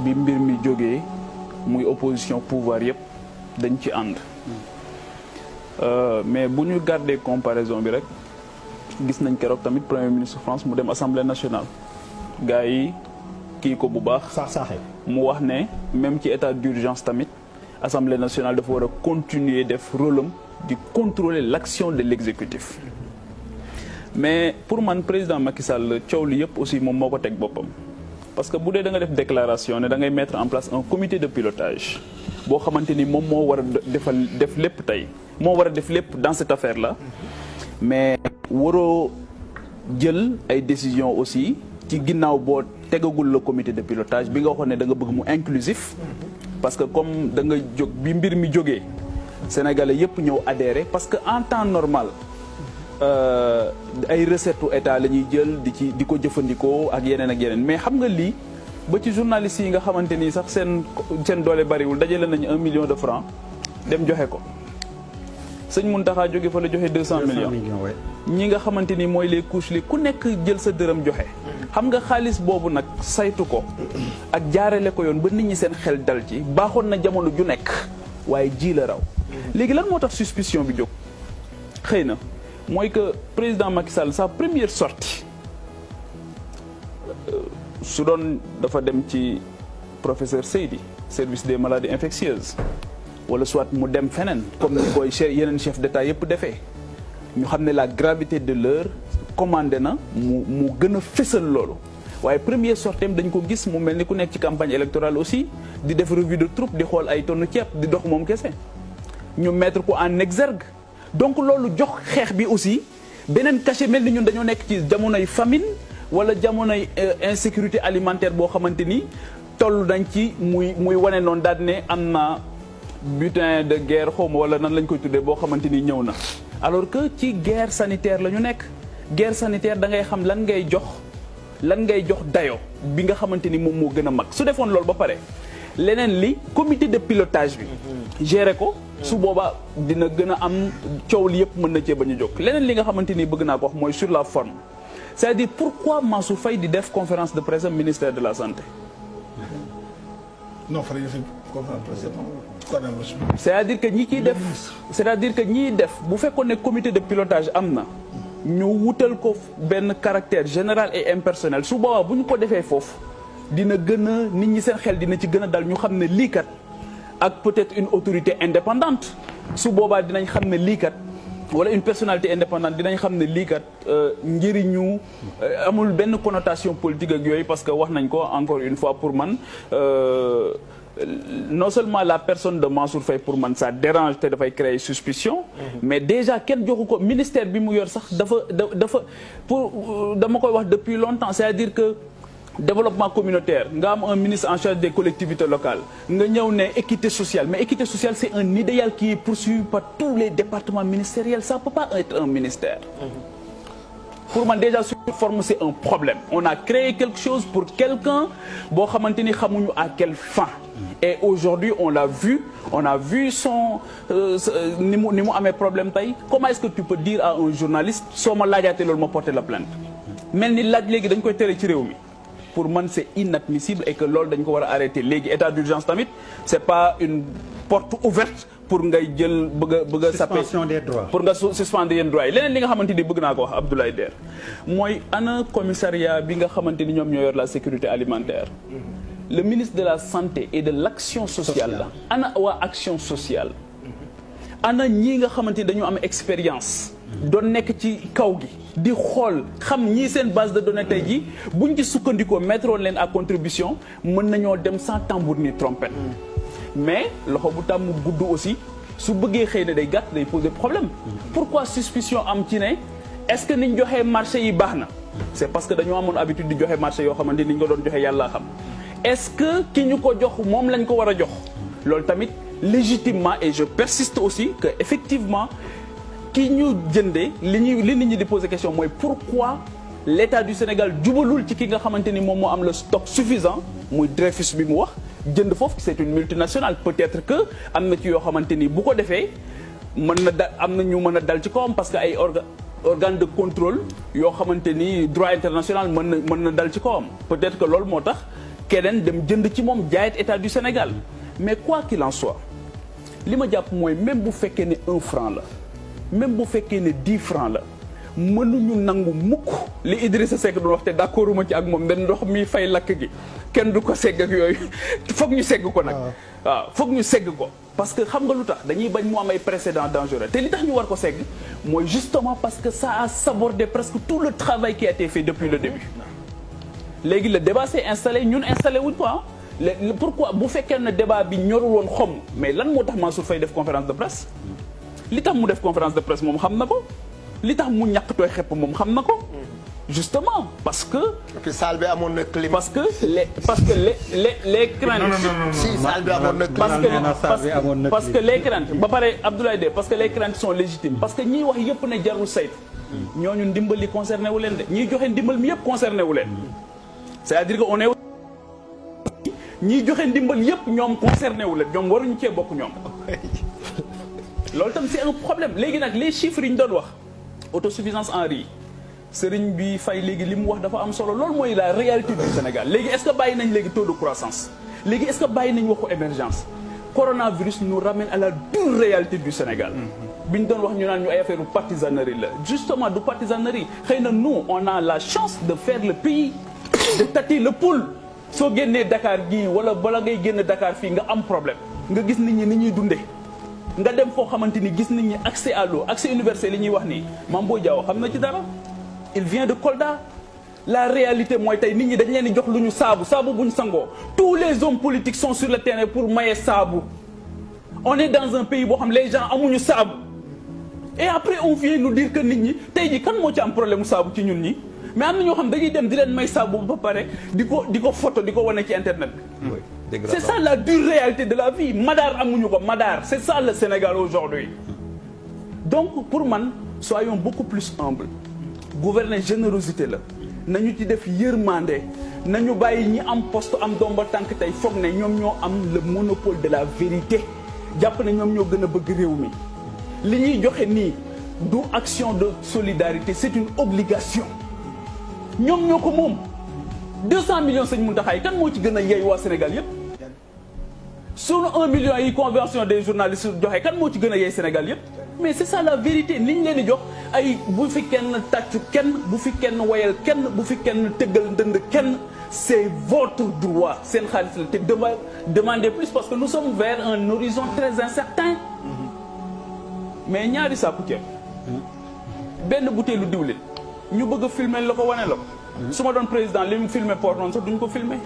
bi mbir mi jógee muy opposition pouvoir yëpp dañ ci ànd mais bu ñu garder comparaison bi rek gis nañ keroog tamit premier ministre France mu dem assemblée nationale gars yi kii ko bu baax saax-saaxe mu wax ne même ci état d'urgence tamit assemblée nationale dafa war a continuer def rôle am di contrôler l'action de l'exécutif mais pour man président Macky Sall coow li yëpp aussi moom moo ko teg boppam parce que bu dee da nga def déclaration ne da ngay mettre en place un comité de pilotage boo xamante ni moom moo war a def lépp tey moo war a def lépp dans cette affaire là mais waroo jël ay décisions aussi ci ginnaaw boo tegagul le comité de pilotage bi nga waxoon ne da nga bëgg mu inclusif parce que comme da nga jóg bi mbir mi jógee sénégalais yëpp ñëw adhéré parce que en temps normal ay recettes u état la ñuy jël di ko jëfandikoo ak yeneen mais xam nga lii ba ci journalistes yi nga xamante ni sax seen doole bariwul dajale nañu 1 million de francs dem joxe ko sëñ Mountakha jóge fa la joxe 200 millions ñi nga xamante ni mooy les couches li ku nekk jël sa dërëm joxe xam nga xaalis boobu nag saytu ko ak jaarale ko yoon ba nit ñi seen xel dal ci baaxoon na jamono ju nekk waaye ji la raw léegi lan moo tax suspicion bi jóg xëy na mooy que président Macky Sall sa première sortie su doon dafa dem ci professeur Seydi service des maladies infectieuses wala soit mu dem feneen comme ni koy yeneen chef d'état yëpp defee ñu xam ne la gravité de l'heure commandé na mu gën a fësal loolu waaye première sortie dañ ko gis mu mel ni ku nekk ci campagne électorale aussi di def revue de troupe di xool ay tonne ceeb di dox moom kese ñu mettre ko en exergue donc loolu jox xeex bi aussi beneen cachet mel ni ñun dañoo nekk ci jamonoy famine wala jamonoy insécurité alimentaire boo xamante ni toll nañ ci muy wane noonu daal ne am na butin de guerre xawma wala nan lañ koy tuddee boo xamante ni ñëw na alors que ci guerre sanitaire la ñu nekk guerre sanitaire da ngay xam lan ngay jox dayo bi nga xamante ni moom moo gën a mag su defoon loolu ba pare leneen li comité de pilotage bi gérer ko su boobaa dina gën a am coow li yëpp mën na cee bañ a jóg leneen li nga xamante ni bëgg naa ko wax mooy sur la forme c'est-à-dire pourquoi Mansour Faye di def conférence de presse ministère de la santé non c'est-à-dire que ñi ciy def c'est-à-dire que ñiy def bu fekkoon ne comité de pilotage am na ñu wutal ko benn caractère général et impersonnel su boobaa bu ñu ko defee foofu dina gën a nit ñi seen xel dina ci gën a dal ñu xam ne lii kat ak peut-être une autorité indépendante su boobaa dinañ xam ne lii kat wala une personnalité indépendante dinañ xam ne lii kat njëriñu amul benn connotation politique ak yooyu parce que wax nañ ko encore une fois pour man non seulement la personne de Mansour Faye pour man ça dérange te dafay créer suspicion mais déjà kenn joxu ko ministère bi mu yor sax dafa pour dama koy wax depuis longtemps c'est-à-dire que développement communautaire nga am un ministre en charge des collectivités locales nga ñëw ne équité sociale mais équité sociale c'est un idéal qui est poursuivi par tous les départements ministériels ça peut pas être un ministère pour man déjà sur forme c'est un problème on a créé quelque chose pour quelqu'un boo xamante ni xamuñu à quelle fin et aujourd'hui on a vu son ni mu amee problème tey comment est-ce que tu peux dire à un journaliste soo ma laajaatee loolu ma porter la plainte mel ni laaj léegi dañ koy tere ci réew mi pour man c'est inadmissible et que loolu dañ ko war a arrêter léegi état d'urgence tamit c'est pas une porte ouverte pour ngay jël bëgg a suspension des droits pour nga suspendre yenn droits yi leneen li nga xamante ni bëgg naa ko wax Abdoulaye Der mooy ana commissariat bi nga xamante ni ñoom ñoo yor la sécurité alimentaire le ministre de la santé et de l'action sociale la ana waa action sociale ana ñii nga xamante ni dañu am expérience doon nekk ci kaw gi di xool xam ñii seen base de données tey ji buñ ci sukkandikoo mettre woon leen à contribution mën nañoo dem sans tambour ni trompette mais loxo bu tàmm gudd aussi su bëggee xëy na day gàtt day poser problème pourquoi suspicion am ci ne est-ce que niñ joxee marché yi baax na c'est parce que dañoo amoon habitude di joxe marché yoo xamante ni ñu ko doon joxe yàlla xam est-ce que ki ñu ko jox moom lañ ko war a jox loolu tamit légitimement et je persiste aussi que effectivement ki ñu jëndee li nit ñi di poser question mooy pourquoi l'État du Sénégal jubalul ci ki nga xamante ni moom moo am le stock suffisant muy Dreyfus bi mu wax jënd foofu c'est une multinationale peut-être que am na ci yoo xamante ni bu ko defee mën na am na ñu mën a dal ci kawam parce que ay organe de contrôle yoo xamante ni droit international mën na dal ci kawam peut-être que loolu moo tax keneen dem jënd ci moom jaayet état du Sénégal mais quoi qu'il en soit li ma jàpp mooy même bu fekkee ne 1 franc la même bu fekkee ne 10 francs la mënuñu nangu mukk li Idrissa Seck doon wax te d'accord uma ci ak moom dañ ndox mi fay lakk gi kenn du ko segg ak yooyu foog ñu segg ko nag waaw foog ñu segg ko parce que xam nga lu tax dañuy bañ mu am ay précédents dangereux te li tax ñu war ko segg mooy justement parce que ça a sabordé presque tout le travail qui a été fait depuis le début léegi le débat s'est installé ñun installé wuñ ko pourquoi bu fekkee ne débat bi ñorul woon xom mais lan moo tax Mansour Faye def conférence de presse li tax mu def conférence de presse moom xam na ko li tax mu ñàkk tooy xepp moom xam na ko justement parce que. et puis salle bi amoon na climat. parce que les craintes. si salle bi amoon na climat. parce que les craintes ba pare Abdoulaye De parce que les craintes sont légitimes parce que ñiy wax yëpp ne jarul saytu. ñooñu ndimbal li concerné wu leen de ñiy joxe ndimbal mi yëpp concerné wu leen. c'est-à-dire que on est. ñiy joxe ndimbal yëpp ñoom concerné wu leen ñoom waruñu cee bokk ñoom. loolu tam c'est un problème léegi nag les chiffres yi ñu doon wax autosuffisance en riz sëriñ bi fay léegi li mu wax dafa am solo loolu mooy la réalité du Sénégal léegi est-ce que bàyyi nañ léegi taux de croissance léegi est-ce que bàyyi nañ waxu émergence coronavirus nous ramène à la dure réalité du Sénégal bi ñu doon wax ñu naan ñu ay affaire u partisanerie la justement du partisanerie xëy na nous on a la chance de faire le pays de tâter le pouls soo génnee Dakar gii wala bala ngay génn Dakar fii nga am problème nga gis nit ñi ni ñuy dundee nga dem foo xamante ni gis nañ ni accès à l'eau accès universel li ñuy wax nii Mame Boye Diao xam na ci dara il vient de Kolda la réalité mooy tey nit ñi dañ leen di jox lu ñu saabu bu ñu sangoo tous les hommes politiques sont sur le terrain pour maye saabu on est dans un pays boo xam les gens amuñu saabu et après on vient nous dire que nit ñi tey ji kan moo ci am problème mu saabu ci ñun ñi mais am na ñoo xam dañuy dem di leen may saabu ba pare di ko photo di ko wane ci internet bi c'est ça la dure réalité de la vie Madar amuñu ko Madar c'est ça le Sénégal aujourd'hui donc pour man soyons beaucoup plus humbles gouverner générosité la nañu ci def yërmande nañu bàyyi ñi am poste am domba tànk tey foog ne ñoom ñoo am le monopole de la vérité jàpp ne ñoom ñoo gën a bëgg réew mi li ñuy joxe nii du action de solidarité c'est une obligation ñoom ñoo ko moom 200 millions Sëñ Mountakha kan moo ci gën a yeey waa Sénégal yépp sunu 1 million yi convention des journalistes joxe kan moo ci gën a yeey Sénégal yépp mais c'est ça la vérité li ñu leen di jox ay bu fi kenn tàccu kenn bu fi kenn woyal kenn bu fi kenn tëggal ndënd kenn c'est votre droit seen xaalis la te demandez plus parce que nous sommes vers un horizon très incertain mais ñaari saaku ceeb benn butéelu diwlin ñu bëgg a filmer la ko wane la ko su ma doon président li mu filmer port noonu sax duñ ko filmer